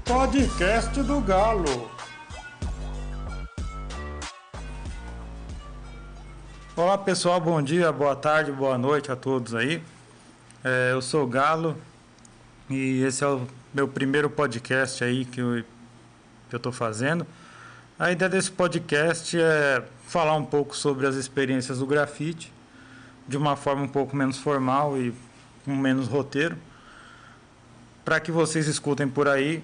Podcast do Galo. Olá pessoal, bom dia, boa tarde, boa noite a todos aí. Eu sou o Galo e esse é o meu primeiro podcast aí que eu estou fazendo. A ideia desse podcast é falar um pouco sobre as experiências do grafite de uma forma um pouco menos formal e com menos roteiro, para que vocês escutem por aí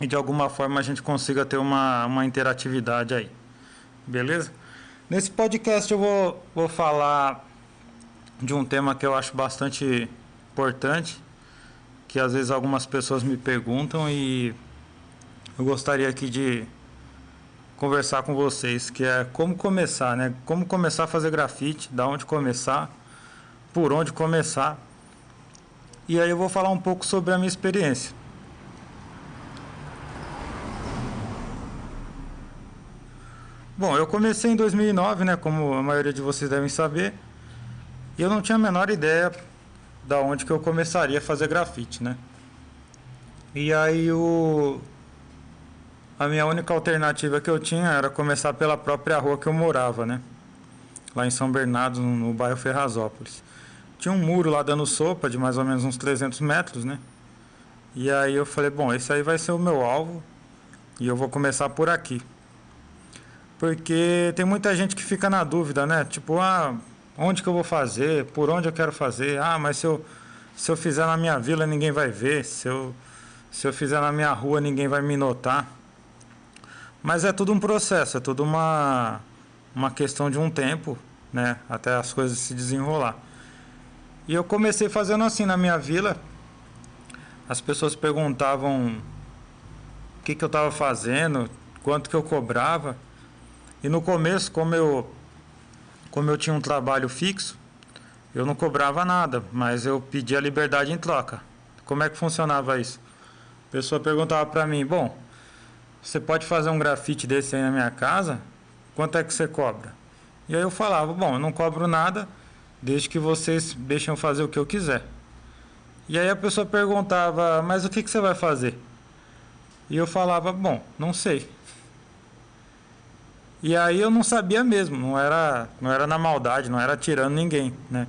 e de alguma forma a gente consiga ter uma interatividade aí, beleza? Nesse podcast eu vou falar de um tema que eu acho bastante importante, que às vezes algumas pessoas me perguntam e eu gostaria aqui de conversar com vocês, que é como começar, né? Como começar a fazer grafite, da onde começar, por onde começar. E aí eu vou falar um pouco sobre a minha experiência. Bom, eu comecei em 2009, né, como a maioria de vocês devem saber, e eu não tinha a menor ideia da onde que eu começaria a fazer grafite, né? E aí a minha única alternativa que eu tinha era começar pela própria rua que eu morava, né? Lá em São Bernardo, no bairro Ferrazópolis. Tinha um muro lá dando sopa de mais ou menos uns 300 metros, né? E aí eu falei, bom, esse aí vai ser o meu alvo e eu vou começar por aqui. Porque tem muita gente que fica na dúvida, né? Tipo, onde que eu vou fazer? Por onde eu quero fazer? Mas se eu fizer na minha vila ninguém vai ver. Se eu fizer na minha rua ninguém vai me notar. Mas é tudo um processo, é tudo uma questão de um tempo, né? Até as coisas se desenrolar. E eu comecei fazendo assim na minha vila. As pessoas perguntavam o que eu estava fazendo, quanto que eu cobrava. E no começo, como eu tinha um trabalho fixo, eu não cobrava nada, mas eu pedia liberdade em troca. Como é que funcionava isso? A pessoa perguntava para mim, bom, você pode fazer um grafite desse aí na minha casa? Quanto é que você cobra? E aí eu falava, bom, eu não cobro nada, desde que vocês deixem eu fazer o que eu quiser. E aí a pessoa perguntava, mas o que você vai fazer? E eu falava, bom, não sei. E aí eu não sabia mesmo, não era na maldade, não era tirando ninguém, né?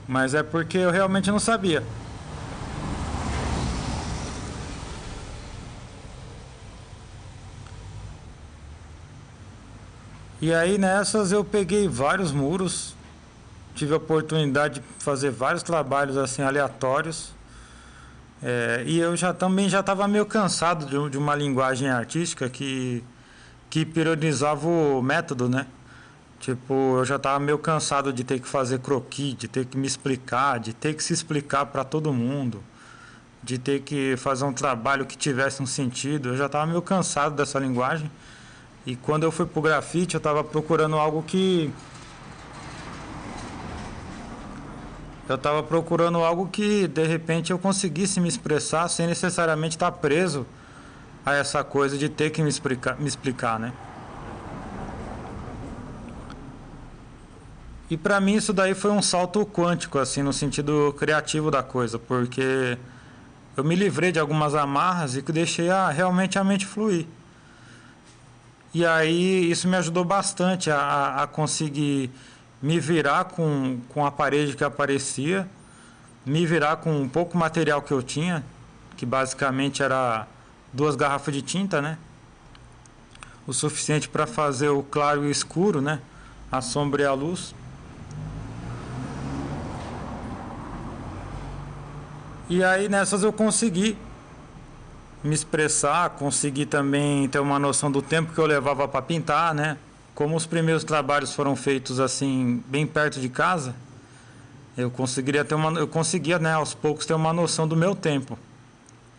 Mas é porque eu realmente não sabia. E aí nessas eu peguei vários muros, tive a oportunidade de fazer vários trabalhos assim aleatórios. E eu também já estava meio cansado de uma linguagem artística que periodizava o método, né? Tipo, eu já estava meio cansado de ter que fazer croquis, de ter que me explicar, de ter que se explicar para todo mundo, de ter que fazer um trabalho que tivesse um sentido. Eu já estava meio cansado dessa linguagem. E quando eu fui pro grafite, eu estava procurando algo que de repente eu conseguisse me expressar sem necessariamente estar preso a essa coisa de ter que me explicar, né? E para mim isso daí foi um salto quântico, assim, no sentido criativo da coisa, porque eu me livrei de algumas amarras e que deixei realmente a mente fluir. E aí isso me ajudou bastante a conseguir me virar com a parede que aparecia, me virar com um pouco material que eu tinha, que basicamente era 2 garrafas de tinta, né? O suficiente para fazer o claro e o escuro, né? A sombra e a luz. E aí nessas eu consegui me expressar, consegui também ter uma noção do tempo que eu levava para pintar, né? Como os primeiros trabalhos foram feitos assim bem perto de casa, eu conseguia, né, aos poucos ter uma noção do meu tempo.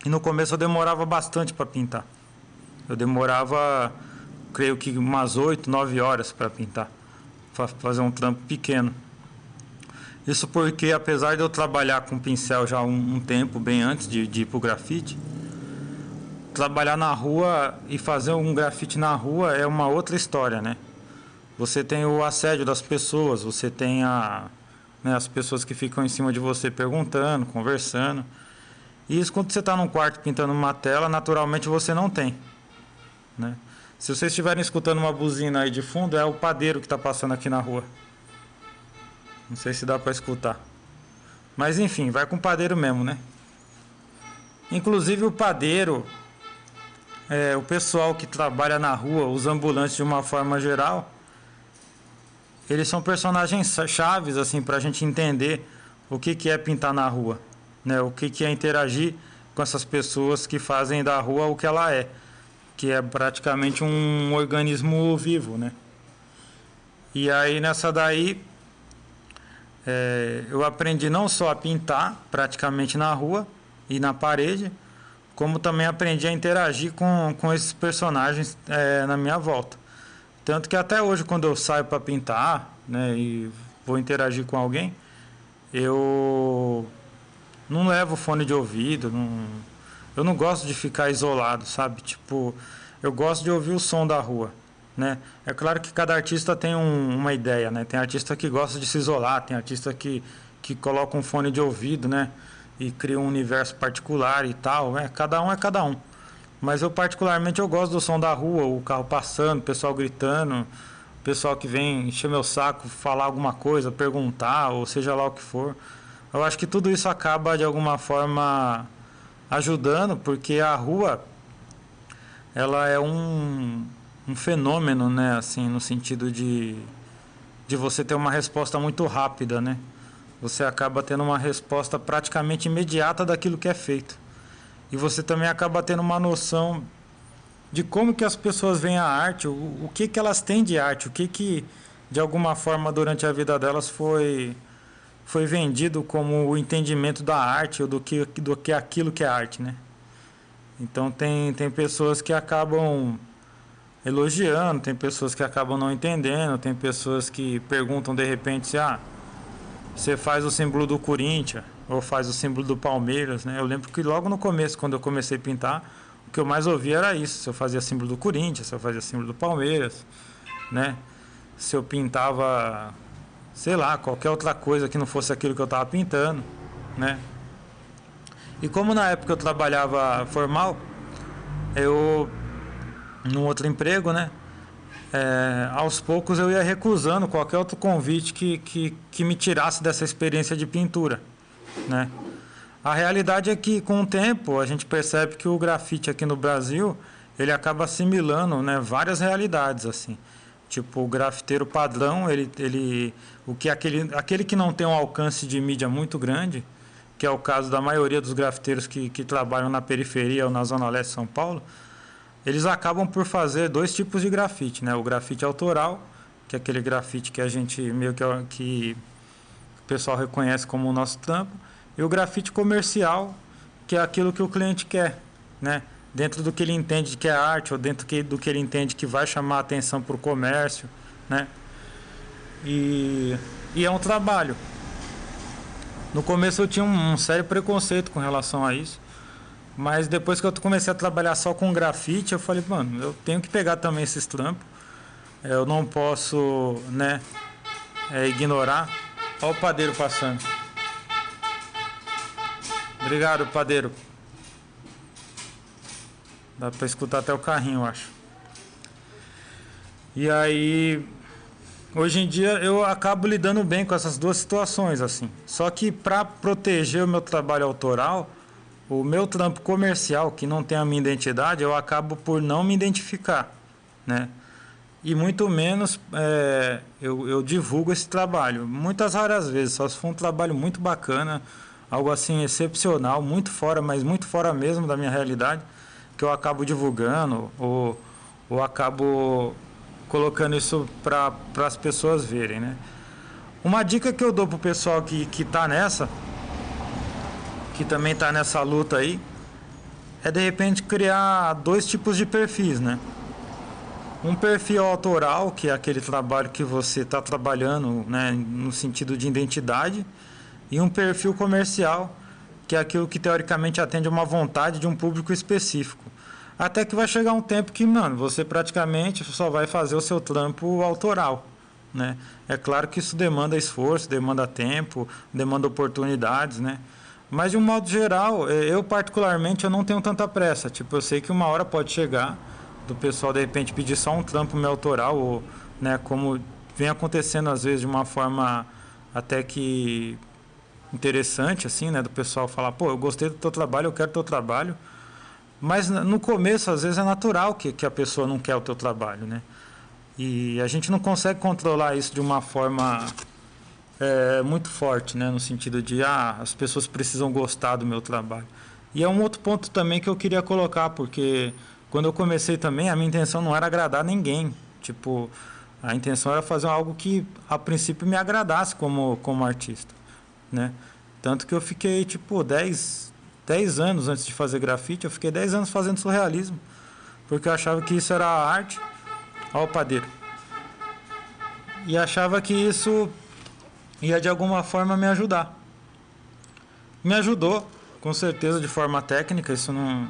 E no começo eu demorava bastante para pintar. Eu demorava, creio que umas 8, 9 horas para pintar, para fazer um trampo pequeno. Isso porque, apesar de eu trabalhar com pincel já um tempo, bem antes de ir para o grafite, trabalhar na rua e fazer um grafite na rua é uma outra história, né? Você tem o assédio das pessoas, você tem né, as pessoas que ficam em cima de você perguntando, conversando. E isso quando você está num quarto pintando uma tela, naturalmente você não tem, né? Se vocês estiverem escutando uma buzina aí de fundo, é o padeiro que está passando aqui na rua. Não sei se dá para escutar. Mas enfim, vai com o padeiro mesmo, né? Inclusive o padeiro, o pessoal que trabalha na rua, os ambulantes de uma forma geral, eles são personagens chaves assim para a gente entender o que é pintar na rua, né? O que é interagir com essas pessoas que fazem da rua o que ela é, que é praticamente um organismo vivo, né? E aí nessa daí eu aprendi não só a pintar praticamente na rua e na parede, como também aprendi a interagir com esses personagens na minha volta. Tanto que até hoje, quando eu saio para pintar, né, e vou interagir com alguém, eu não levo fone de ouvido, eu não gosto de ficar isolado, sabe? Tipo, eu gosto de ouvir o som da rua, né? É claro que cada artista tem uma ideia, né? Tem artista que gosta de se isolar, tem artista que coloca um fone de ouvido, né? E cria um universo particular e tal, né? Cada um é cada um. Mas eu particularmente eu gosto do som da rua, o carro passando, o pessoal gritando, o pessoal que vem encher meu saco, falar alguma coisa, perguntar, ou seja lá o que for. Eu acho que tudo isso acaba de alguma forma ajudando, porque a rua ela é um fenômeno, né, assim, no sentido de você ter uma resposta muito rápida, né? Você acaba tendo uma resposta praticamente imediata daquilo que é feito. E você também acaba tendo uma noção de como que as pessoas veem a arte, o que elas têm de arte, o que de alguma forma durante a vida delas foi vendido como o entendimento da arte ou do que aquilo que é arte, né? Então tem pessoas que acabam elogiando, tem pessoas que acabam não entendendo, tem pessoas que perguntam de repente se você faz o símbolo do Corinthians ou faz o símbolo do Palmeiras, né? Eu lembro que logo no começo, quando eu comecei a pintar, o que eu mais ouvia era isso: se eu fazia símbolo do Corinthians, se eu fazia símbolo do Palmeiras, né? Se eu pintava, sei lá, qualquer outra coisa que não fosse aquilo que eu estava pintando, né? E como na época eu trabalhava formal, eu num outro emprego, né? Aos poucos eu ia recusando qualquer outro convite que me tirasse dessa experiência de pintura, né? A realidade é que com o tempo a gente percebe que o grafite aqui no Brasil ele acaba assimilando, né, várias realidades assim. Tipo, o grafiteiro padrão, aquele que não tem um alcance de mídia muito grande, que é o caso da maioria dos grafiteiros que trabalham na periferia ou na zona leste de São Paulo, eles acabam por fazer dois tipos de grafite, né? O grafite autoral, que é aquele grafite que a gente meio que o pessoal reconhece como o nosso trampo, e o grafite comercial, que é aquilo que o cliente quer, né? Dentro do que ele entende que é arte, ou dentro do que ele entende que vai chamar a atenção para o comércio, né? E é um trabalho. No começo eu tinha um sério preconceito com relação a isso, mas depois que eu comecei a trabalhar só com grafite, eu falei, mano, eu tenho que pegar também esses trampos. Eu não posso, né, ignorar. Olha o padeiro passando. Obrigado, padeiro. Dá pra escutar até o carrinho, eu acho. E aí, hoje em dia eu acabo lidando bem com essas duas situações, assim. Só que para proteger o meu trabalho autoral, o meu trampo comercial, que não tem a minha identidade, eu acabo por não me identificar, né? E muito menos eu divulgo esse trabalho. Muitas raras vezes, só se for um trabalho muito bacana, algo assim excepcional, muito fora, mas muito fora mesmo da minha realidade, que eu acabo divulgando ou acabo colocando isso para as pessoas verem, né? Uma dica que eu dou pro pessoal que tá nessa, que também tá nessa luta aí, é de repente criar dois tipos de perfis, né? Um perfil autoral, que é aquele trabalho que você está trabalhando, né, no sentido de identidade, e um perfil comercial, que é aquilo que teoricamente atende a uma vontade de um público específico. Até que vai chegar um tempo que, mano, você praticamente só vai fazer o seu trampo autoral, né? É claro que isso demanda esforço, demanda tempo, demanda oportunidades, né? Mas de um modo geral, eu particularmente eu não tenho tanta pressa. Tipo, eu sei que uma hora pode chegar do pessoal de repente pedir só um trampo meu autoral, ou, né, como vem acontecendo às vezes de uma forma até que interessante, assim, né, do pessoal falar, pô, eu gostei do teu trabalho, eu quero teu trabalho. Mas no começo, às vezes, é natural que a pessoa não quer o teu trabalho, né? E a gente não consegue controlar isso de uma forma muito forte, né? No sentido de, as pessoas precisam gostar do meu trabalho. E é um outro ponto também que eu queria colocar, porque quando eu comecei também, a minha intenção não era agradar ninguém. Tipo, a intenção era fazer algo que, a princípio, me agradasse como artista, né? Tanto que eu fiquei, tipo, 10 anos antes de fazer grafite, eu fiquei 10 anos fazendo surrealismo, porque eu achava que isso era arte. Ó o padeiro. E achava que isso ia de alguma forma me ajudar. Me ajudou, com certeza, de forma técnica, isso não,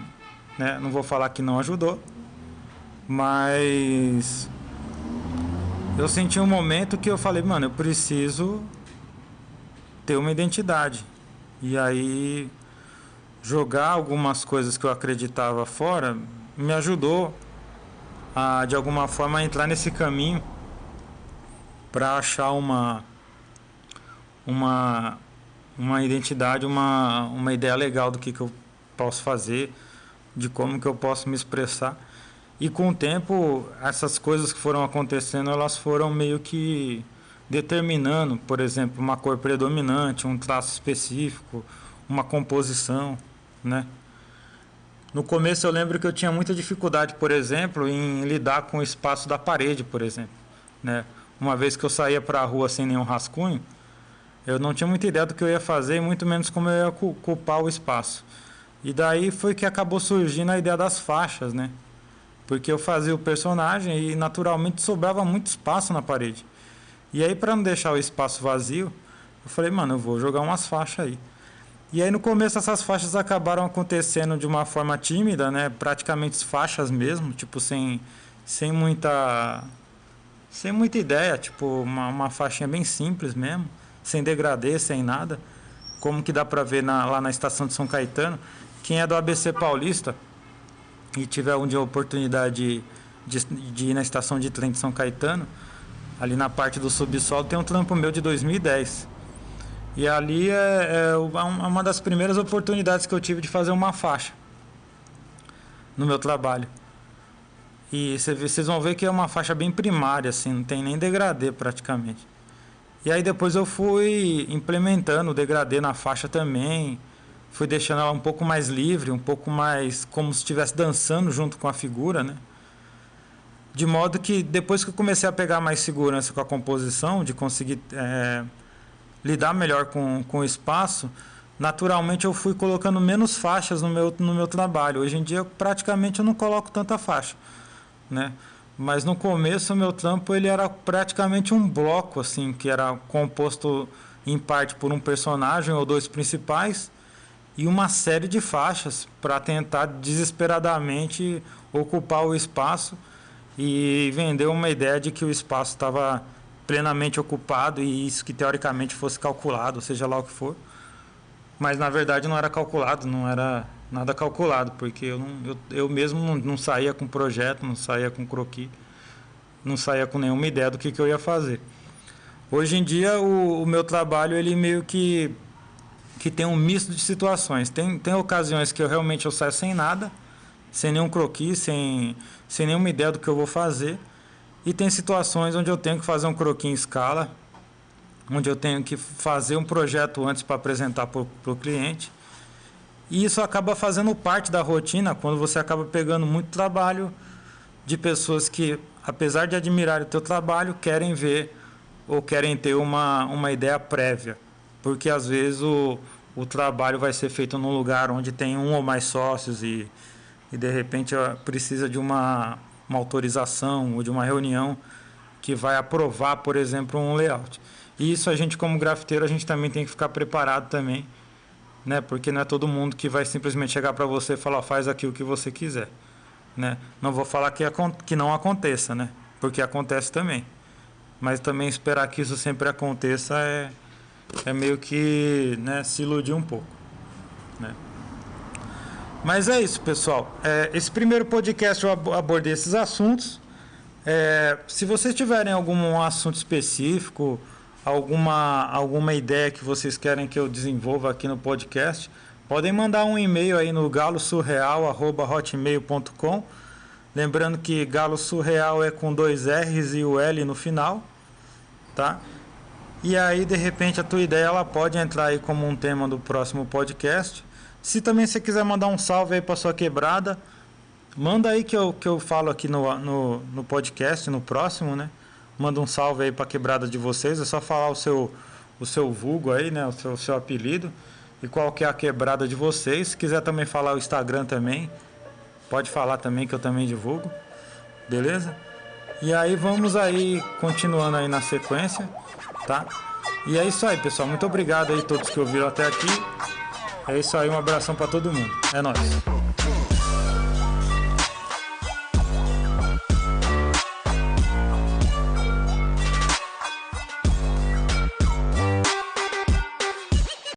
né, não vou falar que não ajudou, mas eu senti um momento que eu falei, mano, eu preciso ter uma identidade. E aí jogar algumas coisas que eu acreditava fora me ajudou a de alguma forma entrar nesse caminho para achar uma uma identidade, uma ideia legal do que eu posso fazer, de como que eu posso me expressar. E com o tempo, essas coisas que foram acontecendo, elas foram meio que determinando, por exemplo, uma cor predominante, um traço específico, uma composição, né? No começo eu lembro que eu tinha muita dificuldade, por exemplo, em lidar com o espaço da parede, por exemplo, né? Uma vez que eu saía para a rua sem nenhum rascunho, eu não tinha muita ideia do que eu ia fazer, e muito menos como eu ia ocupar o espaço. E daí foi que acabou surgindo a ideia das faixas, né? Porque eu fazia o personagem e naturalmente sobrava muito espaço na parede. E aí, para não deixar o espaço vazio, eu falei, mano, eu vou jogar umas faixas aí. E aí no começo essas faixas acabaram acontecendo de uma forma tímida, né? Praticamente faixas mesmo, tipo sem muita sem muita ideia, tipo uma faixinha bem simples mesmo, sem degradê, sem nada, como que dá pra ver lá na estação de São Caetano. Quem é do ABC Paulista e tiver um dia a oportunidade de ir na estação de trem de São Caetano, ali na parte do subsolo tem um trampo meu de 2010. E ali é uma das primeiras oportunidades que eu tive de fazer uma faixa no meu trabalho. E vocês vão ver que é uma faixa bem primária, assim, não tem nem degradê praticamente. E aí depois eu fui implementando o degradê na faixa também, fui deixando ela um pouco mais livre, um pouco mais como se estivesse dançando junto com a figura, né? De modo que depois que eu comecei a pegar mais segurança com a composição, de conseguir lidar melhor com o espaço, naturalmente eu fui colocando menos faixas no meu trabalho. Hoje em dia praticamente eu não coloco tanta faixa, né? Mas no começo o meu trampo ele era praticamente um bloco assim, que era composto em parte por um personagem ou dois principais e uma série de faixas para tentar desesperadamente ocupar o espaço e vender uma ideia de que o espaço estava plenamente ocupado e isso que teoricamente fosse calculado, seja lá o que for. Mas na verdade não era calculado, não era nada calculado, porque eu mesmo não saía com projeto, não saía com croquis, não saía com nenhuma ideia do que eu ia fazer. Hoje em dia o meu trabalho ele meio que tem um misto de situações. Tem ocasiões que eu realmente eu saio sem nada, sem nenhum croquis, sem nenhuma ideia do que eu vou fazer. E tem situações onde eu tenho que fazer um croquis em escala, onde eu tenho que fazer um projeto antes para apresentar para o cliente. E isso acaba fazendo parte da rotina quando você acaba pegando muito trabalho de pessoas que, apesar de admirarem o teu trabalho, querem ver ou querem ter uma ideia prévia. Porque às vezes o trabalho vai ser feito num lugar onde tem um ou mais sócios e de repente precisa de uma autorização ou de uma reunião que vai aprovar, por exemplo, um layout. E isso a gente como grafiteiro, a gente também tem que ficar preparado também, né? Porque não é todo mundo que vai simplesmente chegar para você e falar, faz aqui o que você quiser. né? Não vou falar que não aconteça, né? Porque acontece também. Mas também esperar que isso sempre aconteça é meio que, né, se iludir um pouco, né? Mas é isso, pessoal. Esse primeiro podcast eu abordei esses assuntos. Se vocês tiverem algum assunto específico, alguma ideia que vocês querem que eu desenvolva aqui no podcast, podem mandar um e-mail aí no galosurreal@hotmail.com. Lembrando que Galo Surreal é com 2 R's e o L no final, tá? E aí, de repente, a tua ideia ela pode entrar aí como um tema do próximo podcast. Se também você quiser mandar um salve aí para sua quebrada, manda aí que eu falo aqui no podcast, no próximo, né? Manda um salve aí para a quebrada de vocês. É só falar o seu vulgo aí, né? O seu apelido e qual que é a quebrada de vocês. Se quiser também falar o Instagram também, pode falar também que eu também divulgo. Beleza? E aí vamos aí, continuando aí na sequência, tá? E é isso aí, pessoal. Muito obrigado aí a todos que ouviram até aqui. É isso aí, um abração para todo mundo. É nóis.